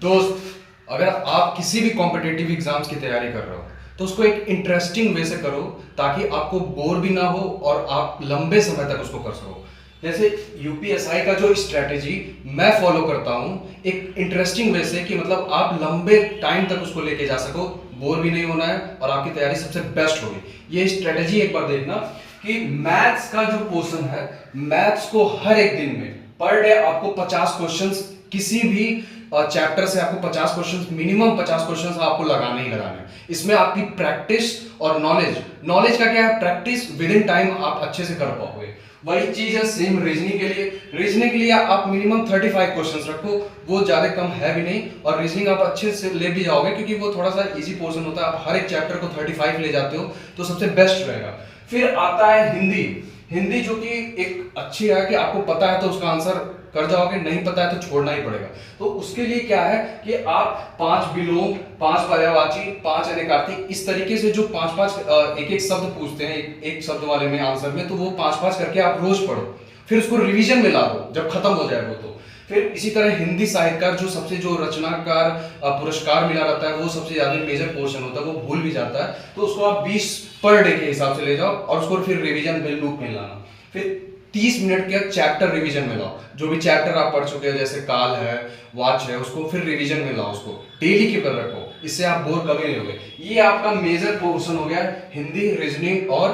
दोस्त, अगर आप किसी भी कॉम्पिटिटिव एग्जाम्स की तैयारी कर रहे हो तो उसको एक इंटरेस्टिंग वे से करो ताकि आपको बोर भी ना हो और आप लंबे समय तक उसको कर सको। जैसे यूपीएसआई का जो स्ट्रेटेजी मैं फॉलो करता हूँ एक इंटरेस्टिंग वे से कि मतलब आप लंबे टाइम तक उसको लेके जा सको, बोर भी नहीं होना है और आपकी तैयारी सबसे बेस्ट होगी। ये स्ट्रेटेजी एक बार देखना कि मैथ्स का जो पोर्शन है, मैथ्स को हर एक दिन में पर डे आपको 50 क्वेश्चंस, किसी भी चैप्टर से आपको 50 क्वेश्चंस, मिनिमम 50 क्वेश्चंस आपको लगाने ही लगाने हैं। इसमें आपकी प्रैक्टिस और नॉलेज, नॉलेज का क्या है, प्रैक्टिस विद इन टाइम आप अच्छे से कर पाओगे। वही चीज है सेम रीजनिंग के लिए। रीजनिंग के लिए आप मिनिमम 35 क्वेश्चंस रखो, वो ज्यादा कम है भी नहीं, और रीजनिंग आप अच्छे से ले भी जाओगे क्योंकि वो थोड़ा सा इजी पोर्शन होता है। आप हर एक चैप्टर को 35 ले जाते हो तो सबसे बेस्ट रहेगा। फिर आता है हिंदी। हिंदी जो कि एक अच्छी है कि आपको पता है तो उसका आंसर कर जाओगे, नहीं पता है तो छोड़ना ही पड़ेगा। तो उसके लिए क्या है कि आप 5 विलोम, 5 पर्यायवाची, 5 अनेकार्थी, इस तरीके से जो 5-5 एक एक शब्द पूछते हैं एक शब्द वाले में आंसर में, तो वो 5-5 करके आप रोज पढ़ो। फिर उसको रिवीजन में ला दो जब खत्म हो जाए वो। तो फिर इसी तरह हिंदी साहित्यकार जो सबसे जो रचनाकार पुरस्कार मिला रहता है वो सबसे ज्यादा मेजर पोर्शन होता है, वो भूल भी जाता है, तो उसको आप 20 पर डे के हिसाब से ले जाओ और उसको फिर रिवीजन में लूप में लाना। फिर 30 मिनट के चैप्टर रिवीजन में लाओ, जो भी चैप्टर आप पढ़ चुके हो जैसे काल है, वाच है, उसको फिर रिवीजन में लाओ, उसको डेली के पर रखो, इससे आप बोर कभी नहीं होगे। ये आपका मेजर पोर्शन हो गया हिंदी, रीजनिंग और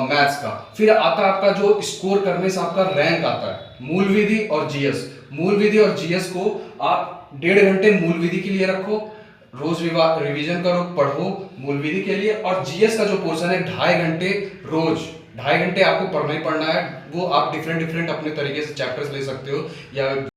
मैथ्स का। फिर आता है आपका जो स्कोर करने से आपका रैंक आता है, मूल विधि और जीएस। मूल विधि और जीएस को आप 1.5 घंटे मूल विधि के लिए रखो, रोज रिवीजन करो, पढ़ो मूल विधि के लिए, और जीएस का जो पोर्शन है 2.5 घंटे रोज, 2.5 घंटे आपको पढ़ना ही पढ़ना है। वो आप डिफरेंट डिफरेंट अपने तरीके से चैप्टर्स ले सकते हो या